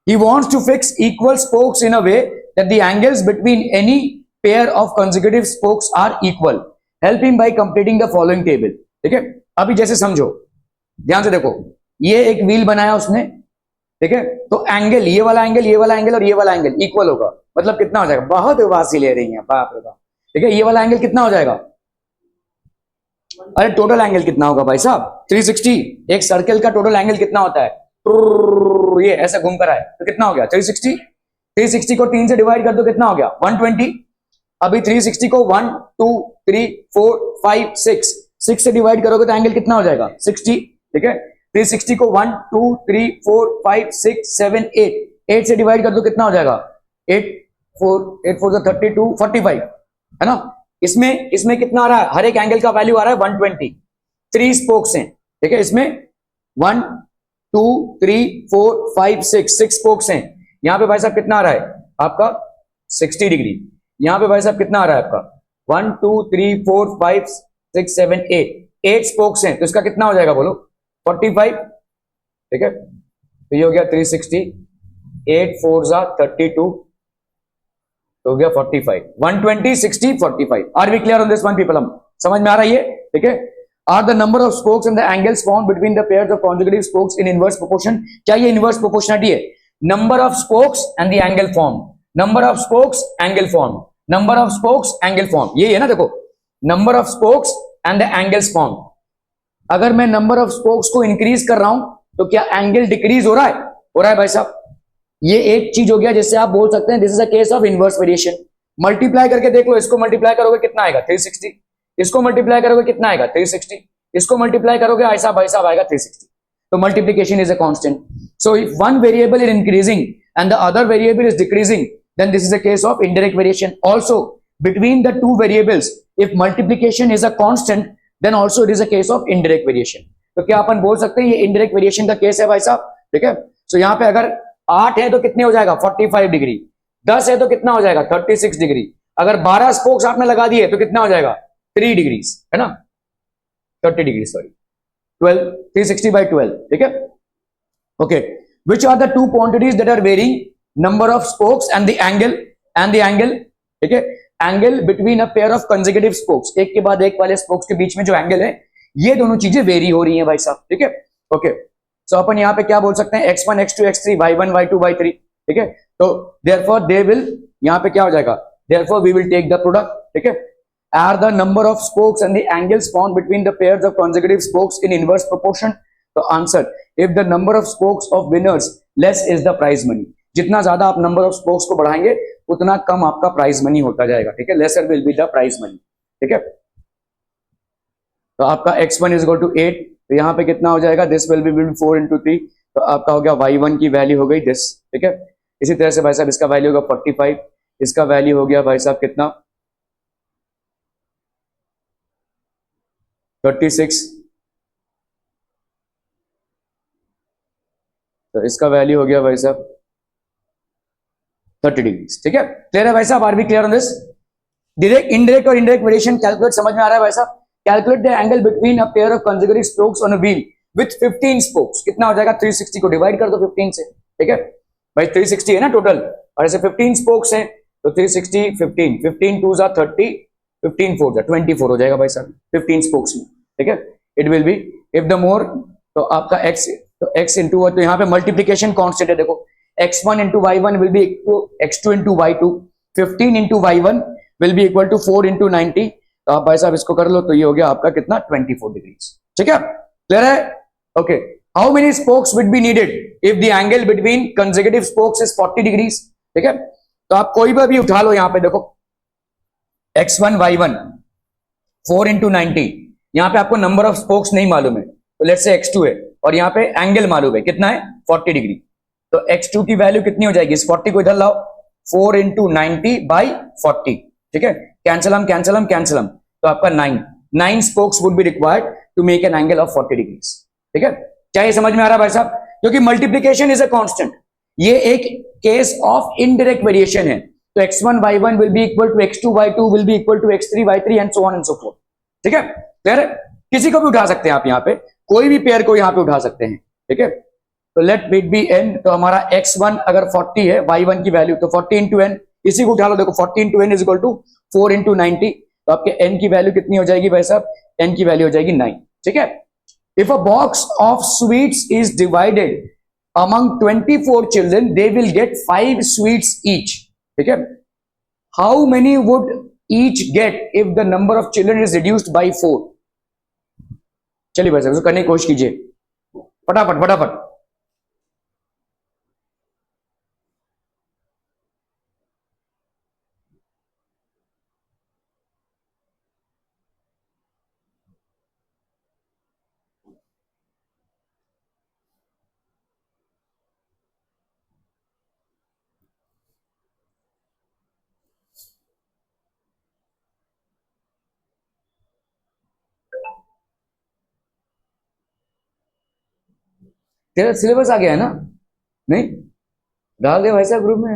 A: He wants to fix equal spokes in a way that the angles between any pair of consecutive spokes are equal. Help him by completing the following table, ठीक है। अभी जैसे समझो, ध्यान से देखो, ये एक व्हील बनाया उसने, ठीक है। तो एंगल, ये वाला एंगल, ये वाला एंगल और ये वाला एंगल इक्वल होगा, मतलब कितना हो जाएगा? बहुत वासी ले रही है, बाप रे बाप, ठीक है। ये वाला एंगल कितना हो जाएगा? अरे टोटल एंगल कितना होगा भाई साहब? 360। एक सर्कल का टोटल एंगल कितना होता है? ये ऐसा घूम कर आए तो कितना हो गया? 360। 360 को 3 से डिवाइड कर दो, कितना हो गया? 120। अभी 360 को 1 2 3 4 5 6 से डिवाइड करोगे तो एंगल कितना हो जाएगा? 60, ठीक है। 360 को 1 2 3 4 5 6 7 8 से डिवाइड कर दो, कितना हो जाएगा? 8 4 32 45, है ना। इसमें कितना आ रहा है? हर एक एंगल का वैल्यू आ रहा है 120। 3 स्पोक्स हैं, ठीक है। इसमें 1 2 3 4 5 6 स्पोक्स हैं। यहां पे भाई साहब कितना आ रहा है आपका? 60 डिग्री। यहां पे भाई साहब कितना आ रहा है आपका? 1 2 3 4 5 6 7 8 स्पोक्स हैं, तो इसका कितना हो जाएगा बोलो? 45, ठीक है। तो ये हो गया 360, 8 4 जा 32, तो हो गया 45। 120 60 45। Are we clear on this one people? हम समझ में आ रहा है ये, ठीक है। Are the number of spokes and the angles found between the pairs of conjugative spokes in inverse proportion? क्या ये इनवर्स प्रोपोर्शनलिटी है? Number of spokes and the angle form, number of spokes angle form, number of spokes angle form, ये है ना। देखो, number of spokes and the angles form. अगर मैं number of spokes को इंक्रीज कर रहा हूं तो क्या एंगल डिक्रीज हो रहा है? हो रहा है भाई साहब। ये एक चीज हो गया जिससे आप बोल सकते हैं this is a case of inverse variation. Multiply करके देख लो, इसको मल्टीप्लाई करोगे कितना आएगा? 360। इसको मल्टीप्लाई करोगे कितना आएगा? 360। इसको मल्टीप्लाई करोगे ऐसा भाई साहब आएगा 360। तो multiplication is a constant. So if one variable is increasing and the other variable is decreasing, then this is a case of indirect variation. Also, between the two variables, if multiplication is a constant, then also it is a case of indirect variation. तो क्या अपन बोल सकते हैं ये indirect variation का case है भाई साहब, ठीक है। सो यहाँ पे अगर 8 है तो कितने हो जाएगा? 45 डिग्री। 10 है तो कितना हो जाएगा? 36 डिग्री। अगर 12 स्पोक्स आपने लगा दिए तो कितना हो जाएगा? 3 डिग्री, है ना, 30 डिग्री, सॉरी 12, 360 by 12, ठीक है, okay. Which are the two quantities that are varying? Number of spokes and the angle, ठीक है। Angle between a pair of consecutive spokes, एक के बाद एक वाले स्पोक्स के बीच में जो एंगल है, ये दोनों चीजें वेरी हो रही हैं भाई साहब, ठीक है, ओके। सो अपन यहाँ पे क्या बोल सकते हैं? x1 x2 x3 y1 y2 y3, ठीक है। तो देयरफॉर दे विल, यहाँ पे क्या हो जाएगा? Therefore we will take the product, ठीक है। Are the number of spokes and the angles found between the pairs of consecutive spokes in inverse proportion? तो answer, if the number of spokes of winners less is the prize money. जितना ज्यादा आप number of spokes को बढ़ाएंगे उतना कम आपका prize money होता जाएगा, ठीक है। Lesser will be the prize money, ठीक है। तो आपका x1 इज इक्वल टू 8, तो यहाँ पे कितना हो जाएगा? दिस विल बी 4 into 3, तो आपका हो गया y1 की वैल्यू हो गई दिस, ठीक है। इसी तरह से भाई साहब इसका वैल्यू होगा 45, इसका वैल्यू हो गया भाई साहब कितना 36, तो इसका वैल्यू हो गया भाई साहब 30 डिग्री। ठीक है, क्लियर है भाई साहब? Are be clear on this? Direct, indirect और इनडायरेक्ट वेरिएशन कैलकुलेट समझ में आ रहा है भाई साहब? Calculate the angle between a pair of consecutive spokes on a wheel with 15 spokes. कितना हो जाएगा? 360 को डिवाइड कर दो 15 से। ठीक है भाई, 360 है ना टोटल, और ऐसे 15 स्पोक्स हैं तो 360 15 15 2 जा 30, 15 4 जा 24 हो जाएगा भाई साहब 15 स्पोक्स में। ठीक है, it will B if the more, तो आपका x, तो x इंटू, तो यहाँ पे मल्टीप्लीकेशन कॉन्स्टेंट है देखो, x1 into y1 will be x2 into y2, 15 into y1 will be equal to 4 into 90। तो आप भाई साहब इसको कर लो, तो ये हो गया आपका कितना 24 डिग्री। ठीक है, क्लियर है? Okay, how many spokes would be needed if the angle between consecutive spokes is 40 degrees. ठीक है, तो आप कोई भी उठा लो, यहां पे देखो x1 y1 4 इंटू 90, यहां पे आपको नंबर ऑफ स्पोक्स नहीं मालूम है, तो लेट्स से x2 है, और यहां पे एंगल मालूम है कितना है 40 डिग्री, तो x2 की वैल्यू कितनी हो जाएगी? इस 40 को इधर लाओ, 4 इंटू 90 बाई 40। ठीक है, कैंसल हम, तो आपका 9 spokes would be required to make an angle of 40 degrees. ठीक है, क्या ये समझ में आ रहा है भाई साहब? क्योंकि मल्टीप्लीकेशन इज अ कांस्टेंट, ये एक केस ऑफ इनडायरेक्ट वेरिएशन है, तो x1 y1 will be equal to x2 y2 will be equal to x3 y3 and so on and so forth. ठीक है, क्लियर है? किसी को भी उठा सकते हैं आप, यहाँ पे कोई भी पेयर को यहाँ पे उठा सकते हैं। ठीक है, तो लेट इट बी n, तो हमारा x1 अगर 40 है, y1 की वैल्यू, तो 40 इंटू n, इसी को उठा लो, देखो 40 into n is equal to 4 into 90, तो आपके n की वैल्यू कितनी हो जाएगी भाई साहब? n की वैल्यू हो जाएगी 9। ठीक है, if a box of sweets is divided among 24 children, they will get 5 sweets each. ठीक है, how many would each get if the number of children is reduced by 4? चलिए भाई साहब इसको करने की कोशिश कीजिए, फटाफट फटाफट। तेरा सिलेबस आ गया है ना? नहीं डाल दे भाई साहब ग्रुप में।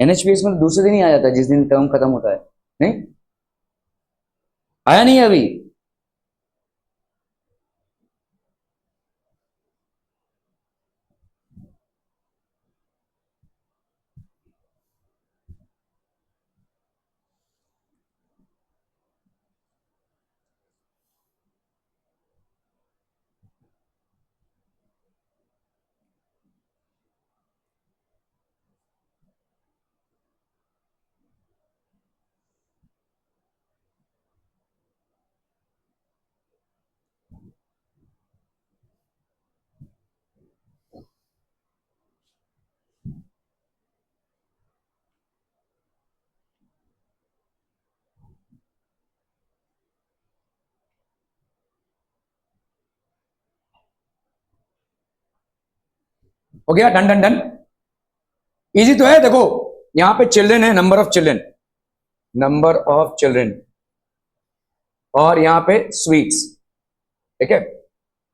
A: एनएचपीएस में तो दूसरे दिन ही आ जाता है, जिस दिन टर्म खत्म होता है। नहीं आया नहीं है अभी? हो गया, डन डन डन। इजी तो है, देखो यहां पे चिल्ड्रन है, नंबर ऑफ चिल्ड्रन, और यहां पे स्वीट्स। ठीक है,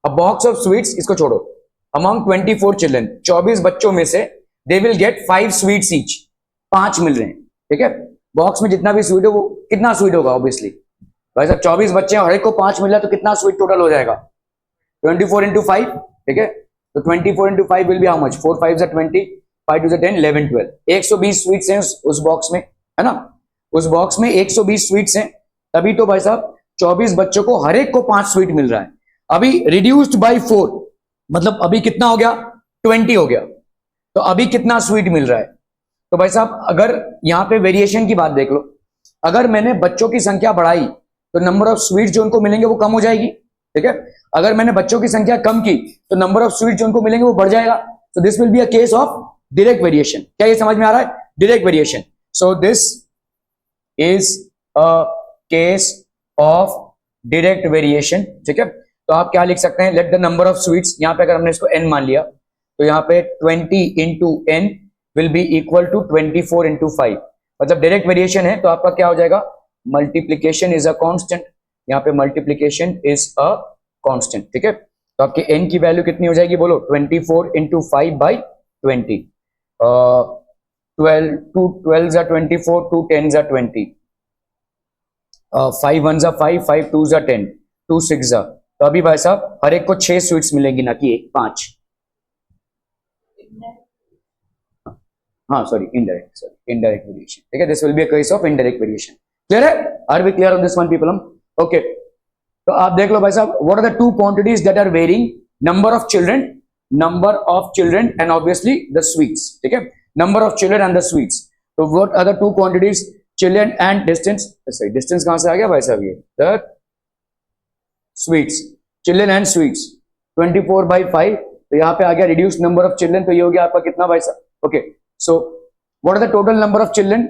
A: अ बॉक्स ऑफ स्वीट्स, इसको छोड़ो, अमंग 24 चिल्ड्रन, 24 बच्चों में से they will get 5 sweets each, 5 मिल रहे हैं। ठीक है, बॉक्स में जितना भी स्वीट हो, वो कितना स्वीट होगा? ऑब्वियसली भाई साहब 24 बच्चे हैं, हर एक को 5 मिल रहा है, तो कितना स्वीट टोटल हो जाएगा? 24 इंटू 5। ठीक है, तो 24 into 5 will be how much? 4 5 20, 5 2 10, 11 12, 120 sweets हैं उस बॉक्स में, है ना? उस बॉक्स में 120 स्वीट्स हैं, तभी तो भाई साहब 24 बच्चों को हर एक को 5 स्वीट मिल रहा है। अभी रिड्यूस्ड बाय 4, मतलब अभी कितना हो गया? 20 हो गया, तो अभी कितना स्वीट मिल रहा है? तो भाई साहब अगर यहाँ पे वेरिएशन की बात देख लो, अगर मैंने बच्चों की संख्या बढ़ाई तो नंबर ऑफ स्वीट जो उनको मिलेंगे वो कम हो जाएगी। ठीक है, अगर मैंने बच्चों की संख्या कम की तो नंबर ऑफ स्वीट जो उनको मिलेंगे वो बढ़ जाएगा। सो this will be a case of direct variation. क्या ये समझ में आ रहा है? Direct variation. So this is a case of direct variation. ठीक है, तो आप क्या लिख सकते हैं? Late the number of sweets, यहां पे अगर हमने इसको n मान लिया, तो यहाँ पे 20 into n will be equal to 24 into 5, मतलब डायरेक्ट वेरिएशन है तो आपका क्या हो जाएगा, मल्टीप्लीकेशन इज अ कांस्टेंट, यहाँ पे मल्टीप्लीकेशन इज अ कांस्टेंट, ठीक है। तो आपके n की वैल्यू कितनी हो जाएगी बोलो, 24 इंटू 5 बाई 20, 12 टू 12 जा 24, टू 10 जा 20, 5 1 जा 5, 5 2 जा 10, 2 6 जा, तो अभी भाई साहब हर एक को 6 स्वीट्स मिलेंगी ना कि 5, हाँ सॉरी इनडायरेक्ट वेरिएशन, ठीक है, this will be a case of indirect variation. Clear है, are we clear on this one people hmm, okay. तो आप देख लो भाई साहब, what are the two quantities that are varying, number of children and obviously the sweets, ठीक है, number of children and the sweets. तो what are the two quantities, children and distance, sorry distance कहां से आ गया भाई साहब, ये the sweets, children and sweets, 24/5, तो यहाँ पे आ गया रिड्यूस नंबर ऑफ चिल्ड्रन, तो ये हो गया आपका कितना भाई साहब, okay. So what are the total number of children,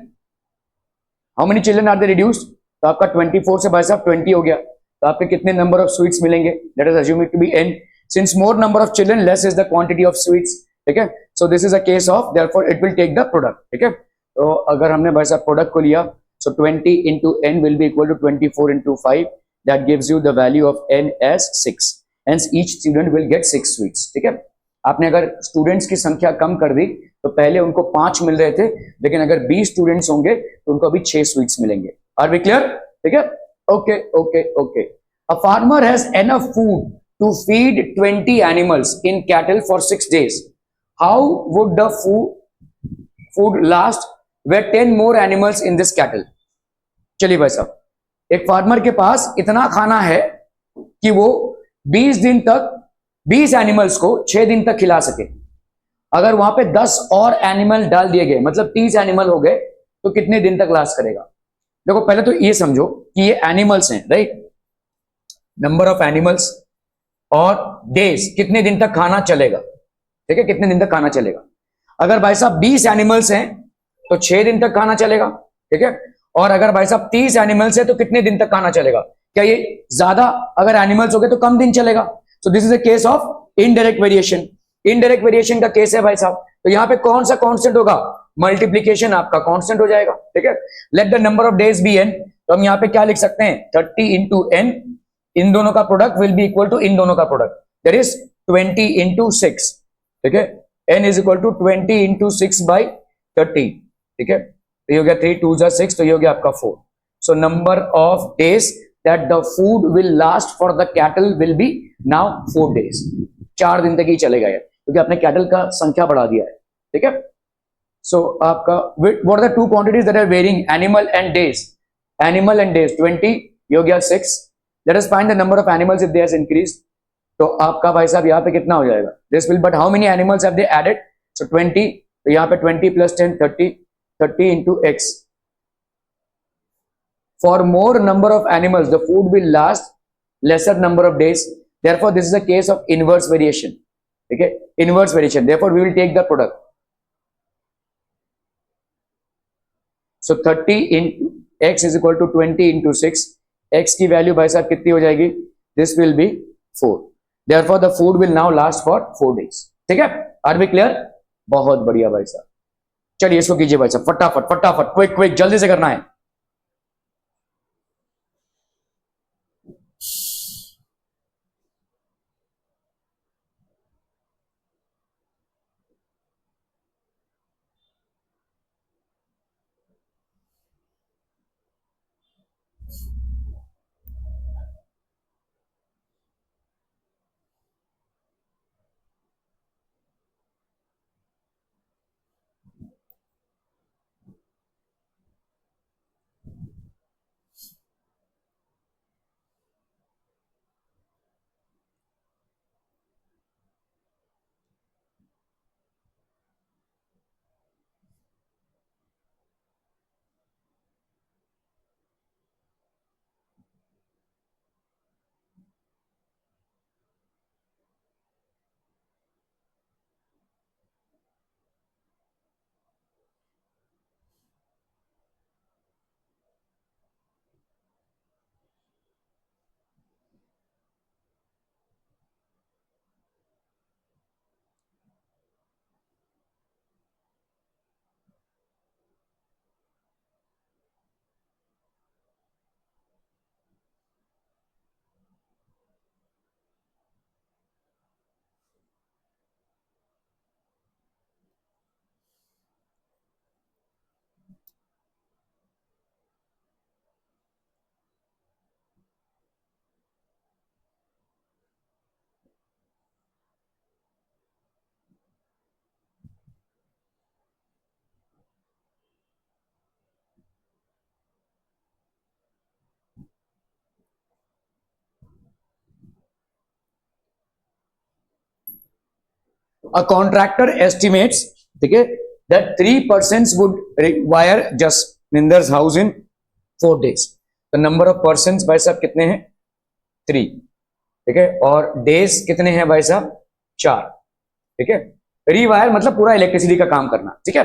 A: how many children are they reduced, तो आपका 24 से भाई साहब 20 हो गया, तो आपके कितने नंबर ऑफ स्वीट्स मिलेंगे, let us assume it to be n, since more number of children less is the quantity of sweets, ठीक है। So this is a case of therefore it will take the product, ठीक है। तो अगर हमने भाई साहब प्रोडक्ट को लिया, सो 20 into n will be equal to 24 into 5, that gives you the value of n as 6, hence each student will get 6 sweets, ठीक है। आपने अगर स्टूडेंट्स की संख्या कम कर दी तो पहले उनको 5 मिल रहे थे, लेकिन अगर 20 स्टूडेंट्स होंगे तो उनको अभी 6 स्वीट्स मिलेंगे, आर वी क्लियर, ठीक है, okay okay okay. A farmer has enough food to feed 20 animals in cattle for 6 days, how would the food last where 10 more animals in this cattle. चलिए भाई साहब, एक फार्मर के पास इतना खाना है कि वो 20 दिन तक 20 एनिमल्स को 6 दिन तक खिला सके। अगर वहां पे 10 और एनिमल डाल दिए गए, मतलब 30 एनिमल हो गए, तो कितने दिन तक लास्ट करेगा। देखो पहले तो ये समझो कि ये एनिमल्स हैं, राइट, नंबर ऑफ एनिमल्स और डेज, कितने दिन तक खाना चलेगा, ठीक है, कितने दिन तक खाना चलेगा। अगर भाई साहब 20 एनिमल्स हैं तो 6 दिन तक खाना चलेगा, ठीक है, और अगर भाई साहब 30 एनिमल्स है तो कितने दिन तक खाना चलेगा। क्या ये ज्यादा अगर एनिमल्स हो गए तो कम दिन चलेगा। सो this is a case of indirect variation, indirect variation का केस है भाई साहब। तो यहां पे कौन सा कांस्टेंट होगा, मल्टीप्लीकेशन आपका कांस्टेंट हो जाएगा, ठीक है। Let the number of days be n, तो हम यहां पे क्या लिख सकते हैं, 30 इंटू n, इन दोनों का product will be equal to इन दोनों का प्रोडक्ट, दैट इज 20 इंटू 6, ठीक है, n is equal to 20 into 6 by 30, ठीक है। तो ये हो गया 3 2 जा 6, तो ये हो गया आपका 4। So number of days that the food will last for the cattle will be now 4 days, 4 दिन तक ही चलेगा ये, क्योंकि आपने कैटल का संख्या बढ़ा दिया है, ठीक है। सो आपका what are the two quantities that are varying, animal and days, animal and days 20, ये हो गया 6, let us find the number of animals if they has increased. तो आपका भाई साहब यहाँ पे कितना हो जाएगा, this will, but how many animals have they added, so 20, तो यहाँ पे 20 plus 10 30, 30 into x, for more number of animals the food will last lesser number of days, therefore this is a case of inverse variation, okay, inverse variation, therefore we will take the product, so 30 into x is equal to 20 into 6, x की value भाई साहब कितनी हो जाएगी, this will be 4, therefore the food will now last for 4 days, ठीक है, are we clear, बहुत बढ़िया भाई साहब। चलिए इसको कीजिए भाई साहब, फटाफट फटाफट, क्विक क्विक, जल्दी से करना है। A contractor estimates, ठीक है, that 3 persons would require Jasminder's house in 4 days. The number of persons भाई साहब कितने हैं? 3, ठीक है, और days कितने हैं भाई साहब? 4, ठीक है. रीवायर मतलब पूरा इलेक्ट्रिसिटी का काम करना, ठीक है.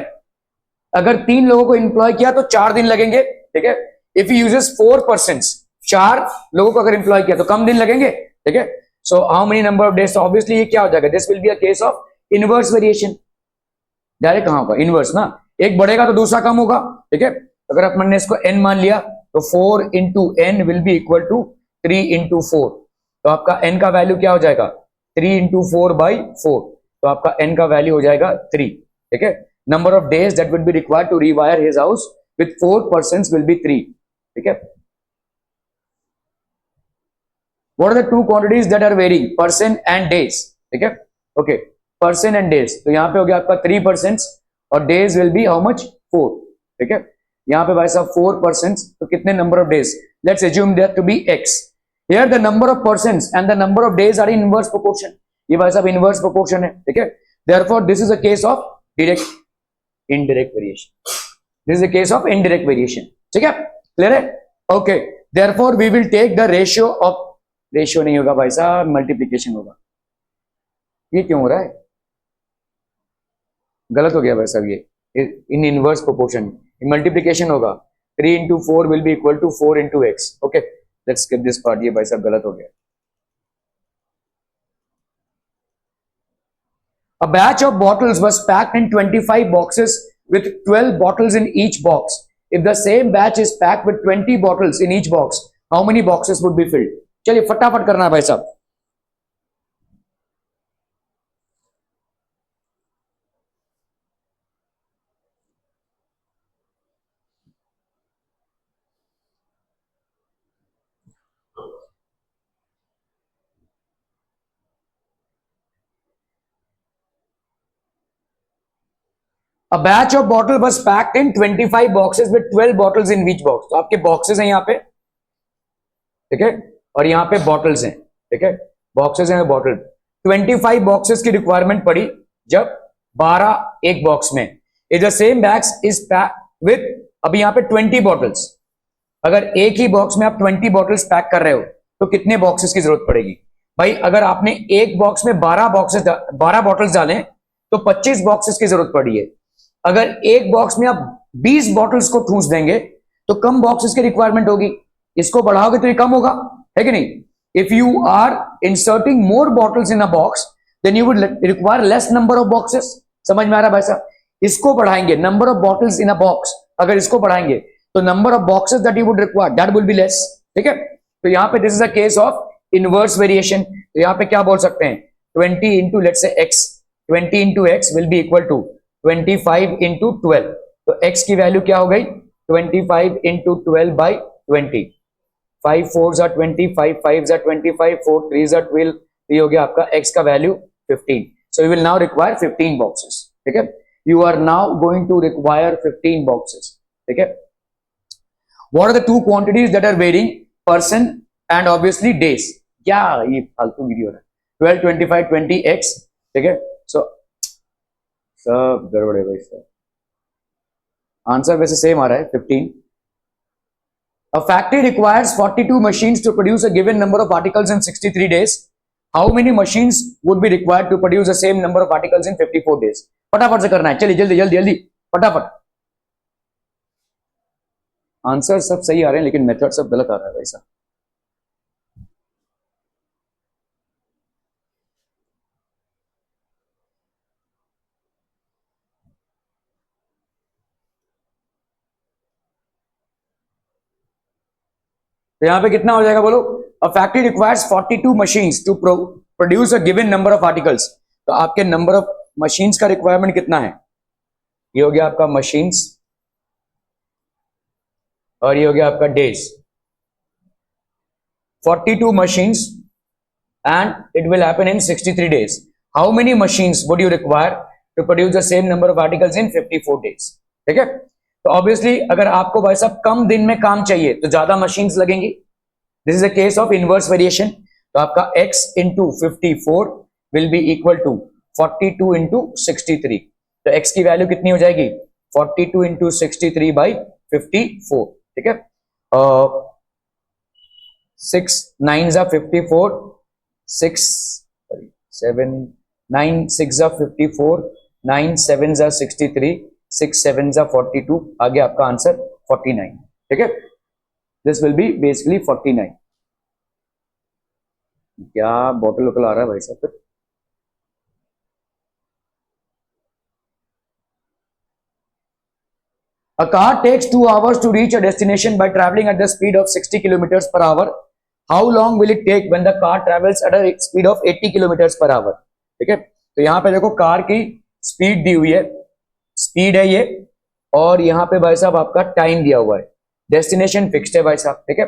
A: अगर 3 लोगों को एम्प्लॉय किया तो 4 दिन लगेंगे, ठीक है. इफ यू यूजेस 4 persons, 4 लोगों को अगर एम्प्लॉय किया तो कम दिन लगेंगे, ठीक है. So how many number of days? Obviously ये क्या हो जाएगा? This will be a case of inverse variation. Direct कहां होगा? इनवर्स ना. एक बढ़ेगा तो दूसरा कम होगा, ठीक है. अगर अपन ने इसको n मान लिया तो 4 into n will be equal to 3 into 4. तो आपका n का वैल्यू क्या हो जाएगा? 3 into 4 by 4. तो आपका n का वैल्यू हो जाएगा 3, ठीक है. Number of days that will be required to rewire his house with 4 persons will be 3, ठीक है. What are the two quantities that are varying? Person and days, ठीक है. Okay, person and days. तो यहाँ पे हो गया आपका 3 persons और days will be how much? 4, ठीक है. यहाँ पे भाई साहब 4 persons, तो कितने number of days? Let's assume that to be x. Here the number of persons and the number of days are in inverse proportion. ये भाई साहब inverse proportion है, ठीक है. Therefore this is a case of indirect variation. This is a case of indirect variation, ठीक है. Clear है? Okay. Therefore we will take the ratio of, ratio नहीं होगा भाई साहब, मल्टीप्लीकेशन होगा. ये क्यों हो रहा है? गलत हो गया भाई साहब. ये इन इनवर्स प्रोपोर्शन मल्टीप्लीकेशन होगा. 3 into 4 will be equal to 4 into x. Okay, let's skip this part. ये भाई साहब गलत हो गया. A batch of bottles was packed in 25 boxes with 12 bottles in each box. If the same batch is packed with 20 bottles in each box, how many boxes would be filled? चलिए फटाफट करना है भाई साहब. A batch of bottle was packed in 25 boxes with 12 bottles in each box. तो आपके boxes हैं यहाँ पे, ठीक है, और यहाँ पे बॉटल्स हैं, ठीक है. बॉक्सेस हैं, बॉटल. 25 बॉक्सेस की रिक्वायरमेंट पड़ी जब 12 एक बॉक्स में. If the same bags is pack with, अभी यहाँ पे 20 बॉटल्स. अगर एक ही बॉक्स में आप 20 बॉटल्स पैक कर रहे हो तो कितने बॉक्सेस की जरूरत पड़ेगी भाई? अगर आपने एक बॉक्स में 12 बॉटल्स डालें तो 25 बॉक्सेस की जरूरत पड़ी है. अगर एक बॉक्स में आप 20 बॉटल्स को ठूस देंगे तो कम बॉक्सेस की रिक्वायरमेंट होगी. इसको बढ़ाओगे तो ये कम होगा, है कि नहीं? If you are inserting more bottles in a box then you would require less number of boxes. समझ में आ रहा है भाई साहब? इसको बढ़ाएंगे, number of bottles in a box, अगर इसको बढ़ाएंगे तो number of boxes that you would require that will be less, ठीक है. तो यहाँ पे this is a case of inverse variation. तो यहाँ पे क्या बोल सकते हैं? 20 into let's say x, 20 into x will be equal to 25 into 12. तो x की वैल्यू क्या हो गई? 25 into 12 by 20. 5 4s are 20, 5 5s are 25, 4 3s are 12. तो ये हो गया आपका x का value 15. So you will now require 15 boxes. ठीक है? You are now going to require 15 boxes. ठीक है? What are the two quantities that are varying? Person and obviously days. क्या ये फालतू वीडियो है? 12 25 20 x. ठीक है? So सब गड़बड़ है भाई साहब. आंसर वैसे सेम आ रहा है 15. A factory requires 42 machines to produce a given number of articles in 63 days. How many machines would be required to produce the same number of articles in 54 days? फटाफट से करना है. चलिए जल्दी जल्दी जल्दी फटाफट. आंसर सब सही आ रहे हैं लेकिन मेथड सब गलत आ रहा है भाई साहब. तो यहां पे कितना हो जाएगा बोलो? A factory requires 42 machines to produce a given number of articles. तो आपके नंबर ऑफ मशीन्स का रिक्वायरमेंट कितना है? ये हो गया आपका मशीन्स और ये हो गया आपका days. 42 machines and it will happen in 63 days. How many machines would you require to produce the same number of articles in 54 days? ठीक है? तो ऑब्वियसली अगर आपको भाई साहब कम दिन में काम चाहिए तो ज्यादा मशीन्स लगेंगी. This is a case of inverse variation. तो आपका x into 54 will be equal to 42 into 63, तो x की वैल्यू कितनी हो जाएगी 42 इंटू 63 बाई 54, ठीक है। 6 9 जा 54, 6 7 9 6 जा 54, 9 7 जा 63, 6 7 जा 42, आगे आपका आंसर 49, ठीक है। This will B basically 49। क्या बॉटल वोटल आ रहा है भाई साहब फिर। A car takes 2 hours to reach a destination by traveling at the speed of 60 kilometers per hour. How long will it take when the car travels at a speed of 80 kilometers per hour? ठीक है, तो यहाँ पे देखो car की speed दी हुई है, speed है ये, और यहाँ पे भाई साहब आपका टाइम दिया हुआ है, डेस्टिनेशन फिक्स्ड है भाई साहब, ठीक है।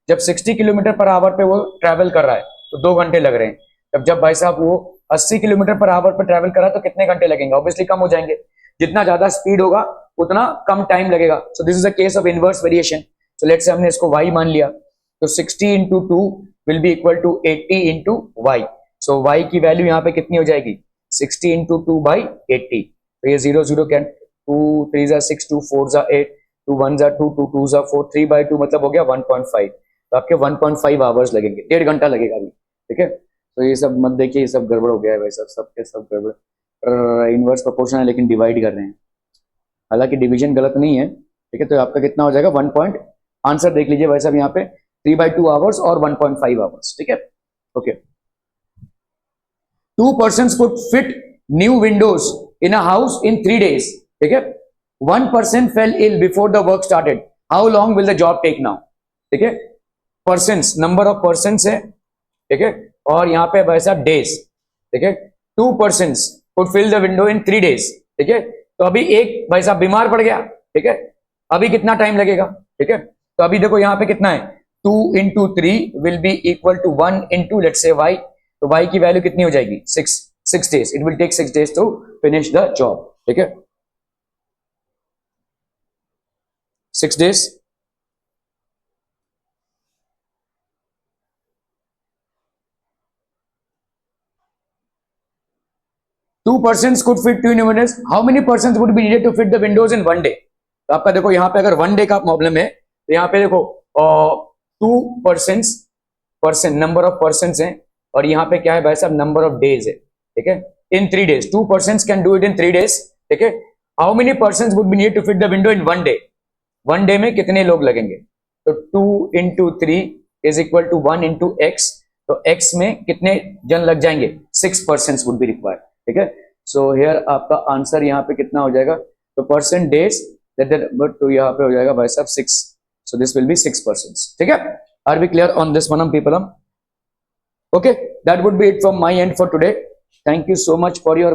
A: जब 60 किलोमीटर पर आवर पे वो ट्रैवल कर रहा है तो 2 घंटे लग रहे हैं। तब जब भाई साहब वो 80 किलोमीटर पर आवर पर ट्रैवल कर रहा है तो कितने घंटे लगेंगे, ऑब्वियसली कम हो जाएंगे। जितना ज्यादा स्पीड होगा उतना कम टाइम लगेगा। So this is a case of inverse variation. So let's say हमने इसको y मान लिया, तो 60 into 2 will be equal to 80 into y. So y की वैल्यू यहाँ पे कितनी हो जाएगी 60 इंटू 2 बाई 80। तो ये 0 0 कैन, 2 3 जा 6, 2 4 जा 8, 2 1 जा 2, 2 2 जा 4, 3 बाई 2 मतलब हो गया 1.5। तो आपके 1.5 आवर्स लगेंगे, 1.5 घंटा लगेगा अभी, ठीक है। तो ये सब मत देखिए, ये सब गड़बड़ हो गया है भाई साहब, सबके सब गड़बड़। इनवर्स प्रोपोर्शन है लेकिन डिवाइड कर रहे हैं, हालांकि डिवीजन गलत नहीं है, ठीक है। तो आपका कितना हो जाएगा 1 पॉइंट, आंसर देख लीजिए भाई साहब यहाँ पे 3/2 आवर्स और 1.5 आवर्स, ठीक है। Okay, 2 persons could fit new windows in a house in 3 days, ठीक है। 1 person fell ill before the work started, how long will the job take now, ठीक है। पर्सन्स, नंबर ऑफ पर्सन्स है, ठीक है, और यहाँ पे भाई साहब डेज, ठीक है। 2 persons could fill the window in 3 days, ठीक है। तो अभी एक भाई साहब बीमार पड़ गया, ठीक है, अभी कितना टाइम लगेगा, ठीक है। तो अभी देखो यहाँ पे कितना है 2 into 3 will be equal to 1 into let's say y, तो y की वैल्यू कितनी हो जाएगी 6 days, it will take 6 days to finish the job, ठीक है, 6 days। Two persons could fit 2 windows. How many persons would be needed to fit the windows in 1 day? तो आपका देखो यहाँ पे अगर 1 डे का प्रॉब्लम है तो यहाँ पे देखो 2 persons, person number of persons हैं, और यहाँ पे क्या है भाई साहब नंबर ऑफ डेज है, ठीक है। इन 3 days 2 persons can do it in 3 days, ठीक है। How many persons would be need to fit the window in 1 day, 1 day में कितने लोग लगेंगे, तो 2 into 3 is equal to 1 into x, तो x में कितने जन लग जाएंगे 6 persons वुड बी रिक्वायर्ड, ठीक है। सो हियर आपका आंसर यहाँ पे कितना हो जाएगा, तो परसेंट डेज बट तो यहाँ पे हो जाएगा भाई साहब 6, so this will be 6 persons, ठीक है। Are we clear on this one people? Okay, that would be it from my end for today. Thank you so much for your